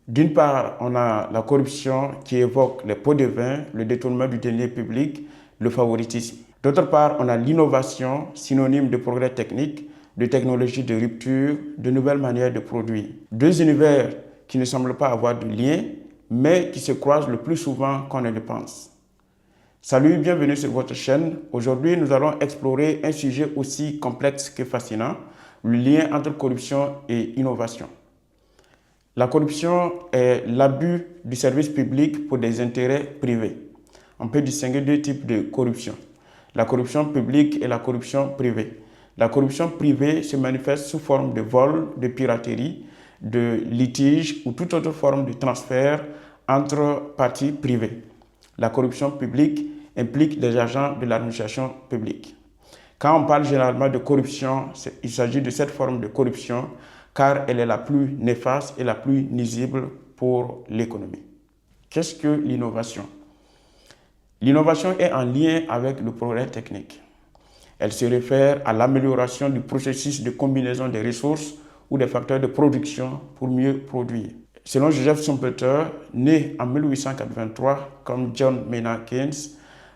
D'une part, on a la corruption qui évoque les pots de vin, le détournement du denier public, le favoritisme. D'autre part, on a l'innovation, synonyme de progrès technique, de technologies de rupture, de nouvelles manières de produire. Deux univers qui ne semblent pas avoir de lien, mais qui se croisent le plus souvent qu'on ne le pense. Salut, bienvenue sur votre chaîne. Aujourd'hui, nous allons explorer un sujet aussi complexe que fascinant, le lien entre corruption et innovation. La corruption est l'abus du service public pour des intérêts privés. On peut distinguer deux types de corruption. La corruption publique et la corruption privée. La corruption privée se manifeste sous forme de vol, de piraterie, de litige ou toute autre forme de transfert entre parties privées. La corruption publique implique des agents de l'administration publique. Quand on parle généralement de corruption, il s'agit de cette forme de corruption car elle est la plus néfaste et la plus nuisible pour l'économie. Qu'est-ce que l'innovation? L'innovation est en lien avec le progrès technique. Elle se réfère à l'amélioration du processus de combinaison des ressources ou des facteurs de production pour mieux produire. Selon Joseph Schumpeter, né en 1883 comme John Maynard Keynes,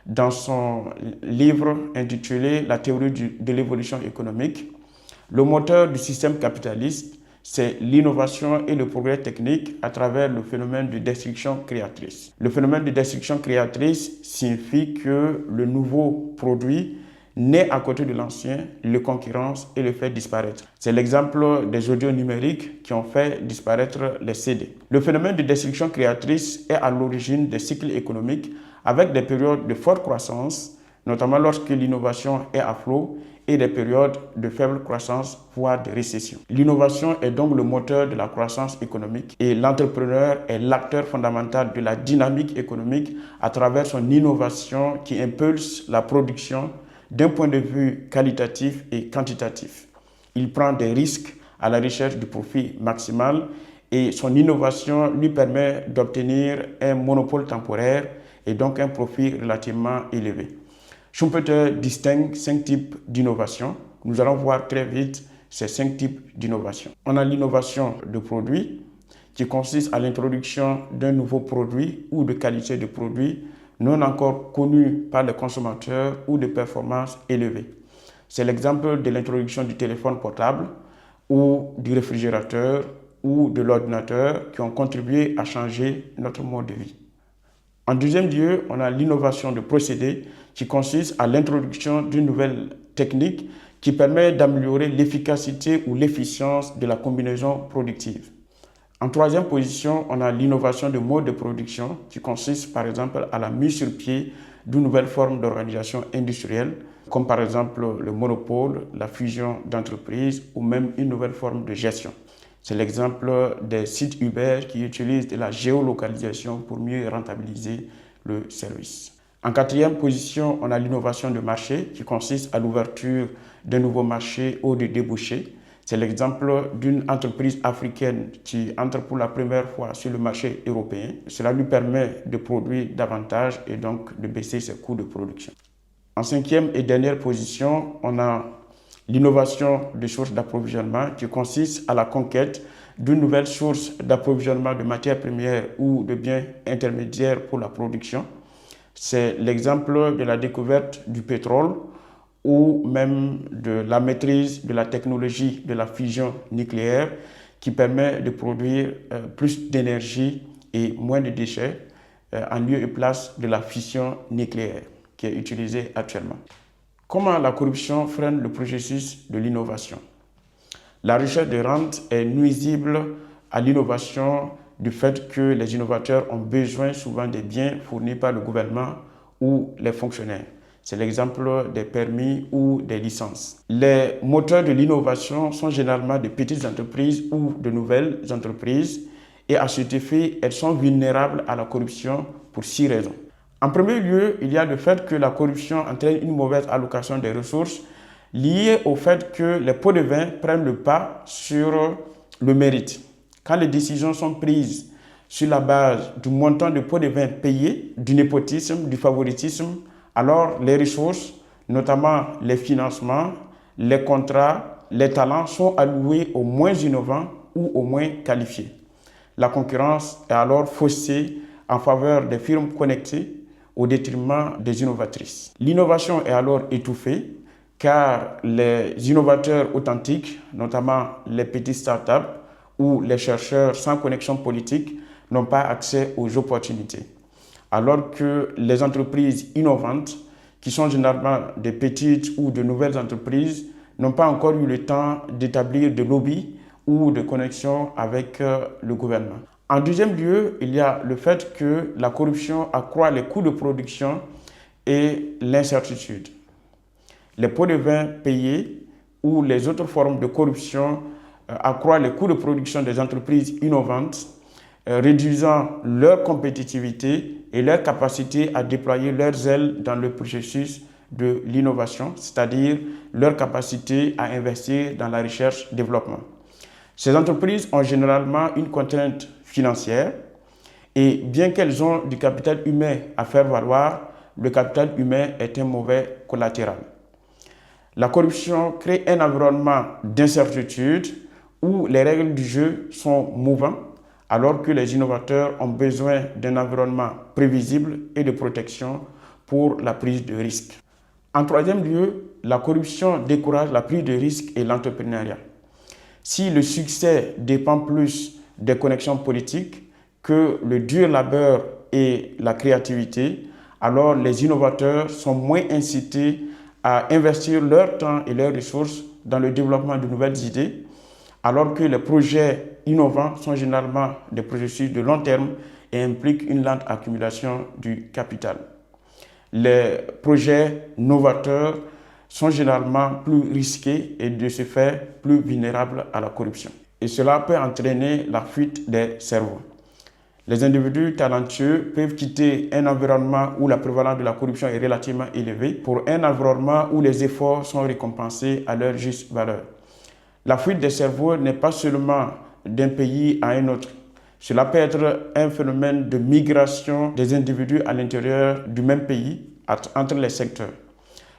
dans son livre intitulé « La théorie de l'évolution économique », le moteur du système capitaliste, c'est l'innovation et le progrès technique à travers le phénomène de destruction créatrice. Le phénomène de destruction créatrice signifie que le nouveau produit naît à côté de l'ancien, le concurrence et le fait disparaître. C'est l'exemple des audios numériques qui ont fait disparaître les CD. Le phénomène de destruction créatrice est à l'origine des cycles économiques avec des périodes de forte croissance, notamment lorsque l'innovation est à flot, et des périodes de faible croissance, voire de récession. L'innovation est donc le moteur de la croissance économique et l'entrepreneur est l'acteur fondamental de la dynamique économique à travers son innovation qui impulse la production d'un point de vue qualitatif et quantitatif. Il prend des risques à la recherche du profit maximal et son innovation lui permet d'obtenir un monopole temporaire et donc un profit relativement élevé. Schumpeter distingue 5 types d'innovation. Nous allons voir très vite ces 5 types d'innovation. On a l'innovation de produit qui consiste à l'introduction d'un nouveau produit ou de qualité de produit non encore connu par les consommateurs ou de performance élevée. C'est l'exemple de l'introduction du téléphone portable ou du réfrigérateur ou de l'ordinateur qui ont contribué à changer notre mode de vie. En deuxième lieu, on a l'innovation de procédé qui consiste à l'introduction d'une nouvelle technique qui permet d'améliorer l'efficacité ou l'efficience de la combinaison productive. En troisième position, on a l'innovation de mode de production qui consiste par exemple à la mise sur pied d'une nouvelle forme d'organisation industrielle, comme par exemple le monopole, la fusion d'entreprises ou même une nouvelle forme de gestion. C'est l'exemple des sites Uber qui utilisent de la géolocalisation pour mieux rentabiliser le service. En quatrième position, on a l'innovation de marché qui consiste à l'ouverture d'un nouveau marché ou de débouchés. C'est l'exemple d'une entreprise africaine qui entre pour la première fois sur le marché européen. Cela lui permet de produire davantage et donc de baisser ses coûts de production. En cinquième et dernière position, on a l'innovation de sources d'approvisionnement qui consiste à la conquête d'une nouvelle source d'approvisionnement de matières premières ou de biens intermédiaires pour la production. C'est l'exemple de la découverte du pétrole ou même de la maîtrise de la technologie de la fusion nucléaire qui permet de produire plus d'énergie et moins de déchets en lieu et place de la fission nucléaire qui est utilisée actuellement. Comment la corruption freine le processus de l'innovation? La recherche de rente est nuisible à l'innovation du fait que les innovateurs ont besoin souvent des biens fournis par le gouvernement ou les fonctionnaires. C'est l'exemple des permis ou des licences. Les moteurs de l'innovation sont généralement de petites entreprises ou de nouvelles entreprises et à cet effet, elles sont vulnérables à la corruption pour 6 raisons. En premier lieu, il y a le fait que la corruption entraîne une mauvaise allocation des ressources liée au fait que les pots de vin prennent le pas sur le mérite. Quand les décisions sont prises sur la base du montant de pots de vin payés, du népotisme, du favoritisme, alors les ressources, notamment les financements, les contrats, les talents sont alloués aux moins innovants ou aux moins qualifiés. La concurrence est alors faussée en faveur des firmes connectées au détriment des innovatrices. L'innovation est alors étouffée car les innovateurs authentiques, notamment les petites startups ou les chercheurs sans connexion politique, n'ont pas accès aux opportunités. Alors que les entreprises innovantes, qui sont généralement des petites ou de nouvelles entreprises, n'ont pas encore eu le temps d'établir de lobby ou de connexion avec le gouvernement. En deuxième lieu, il y a le fait que la corruption accroît les coûts de production et l'incertitude. Les pots de vin payés ou les autres formes de corruption accroît les coûts de production des entreprises innovantes, réduisant leur compétitivité et leur capacité à déployer leurs ailes dans le processus de l'innovation, c'est-à-dire leur capacité à investir dans la recherche-développement. Ces entreprises ont généralement une contrainte financière et bien qu'elles ont du capital humain à faire valoir, le capital humain est un mauvais collatéral. La corruption crée un environnement d'incertitude où les règles du jeu sont mouvantes, alors que les innovateurs ont besoin d'un environnement prévisible et de protection pour la prise de risque. En troisième lieu, la corruption décourage la prise de risque et l'entrepreneuriat. Si le succès dépend plus des connexions politiques que le dur labeur et la créativité, alors les innovateurs sont moins incités à investir leur temps et leurs ressources dans le développement de nouvelles idées, alors que les projets innovants sont généralement des processus de long terme et impliquent une lente accumulation du capital. Les projets novateurs sont généralement plus risqués et de ce fait plus vulnérables à la corruption. Et cela peut entraîner la fuite des cerveaux. Les individus talentueux peuvent quitter un environnement où la prévalence de la corruption est relativement élevée pour un environnement où les efforts sont récompensés à leur juste valeur. La fuite des cerveaux n'est pas seulement d'un pays à un autre. Cela peut être un phénomène de migration des individus à l'intérieur du même pays, entre les secteurs.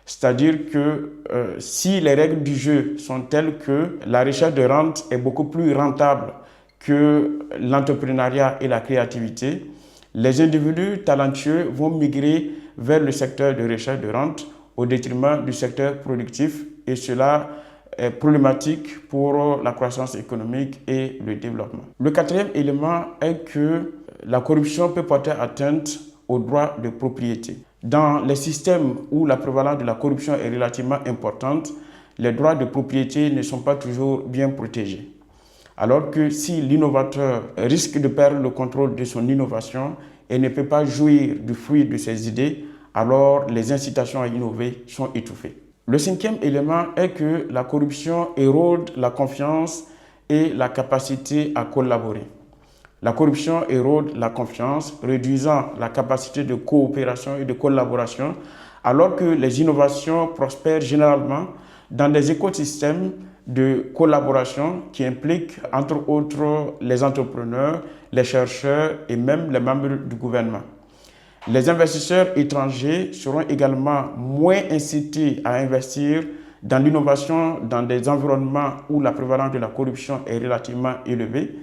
C'est-à-dire que si les règles du jeu sont telles que la recherche de rente est beaucoup plus rentable que l'entrepreneuriat et la créativité, les individus talentueux vont migrer vers le secteur de recherche de rente au détriment du secteur productif et cela est problématique pour la croissance économique et le développement. Le quatrième élément est que la corruption peut porter atteinte aux droits de propriété. Dans les systèmes où la prévalence de la corruption est relativement importante, les droits de propriété ne sont pas toujours bien protégés. Alors que si l'innovateur risque de perdre le contrôle de son innovation et ne peut pas jouir du fruit de ses idées, alors les incitations à innover sont étouffées. Le cinquième élément est que la corruption érode la confiance et la capacité à collaborer. La corruption érode la confiance, réduisant la capacité de coopération et de collaboration, alors que les innovations prospèrent généralement dans des écosystèmes de collaboration qui impliquent, entre autres, les entrepreneurs, les chercheurs et même les membres du gouvernement. Les investisseurs étrangers seront également moins incités à investir dans l'innovation dans des environnements où la prévalence de la corruption est relativement élevée,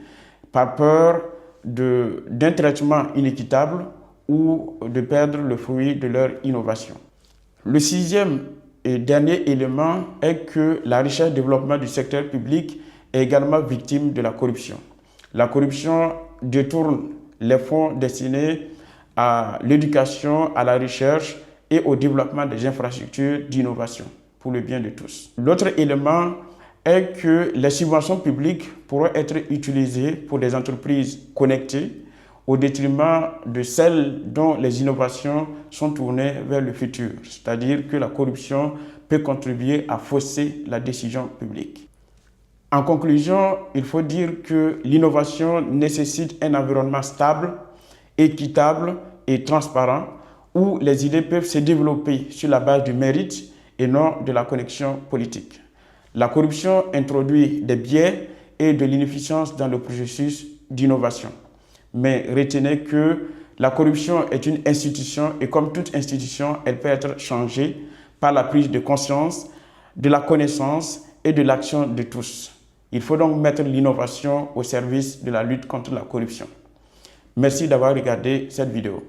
par peur d'un traitement inéquitable ou de perdre le fruit de leur innovation. Le sixième et dernier élément est que la recherche et développement du secteur public est également victime de la corruption. La corruption détourne les fonds destinés à l'éducation, à la recherche et au développement des infrastructures d'innovation pour le bien de tous. L'autre élément est que les subventions publiques pourront être utilisées pour des entreprises connectées au détriment de celles dont les innovations sont tournées vers le futur. C'est-à-dire que la corruption peut contribuer à fausser la décision publique. En conclusion, il faut dire que l'innovation nécessite un environnement stable, équitable et transparent où les idées peuvent se développer sur la base du mérite et non de la connexion politique. La corruption introduit des biais et de l'inefficience dans le processus d'innovation. Mais retenez que la corruption est une institution et comme toute institution, elle peut être changée par la prise de conscience, de la connaissance et de l'action de tous. Il faut donc mettre l'innovation au service de la lutte contre la corruption. Merci d'avoir regardé cette vidéo.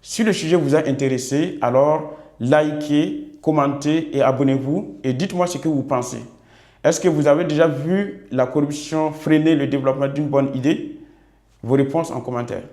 Si le sujet vous a intéressé, alors likez, commentez et abonnez-vous et dites-moi ce que vous pensez. Est-ce que vous avez déjà vu la corruption freiner le développement d'une bonne idée? Vos réponses en commentaire.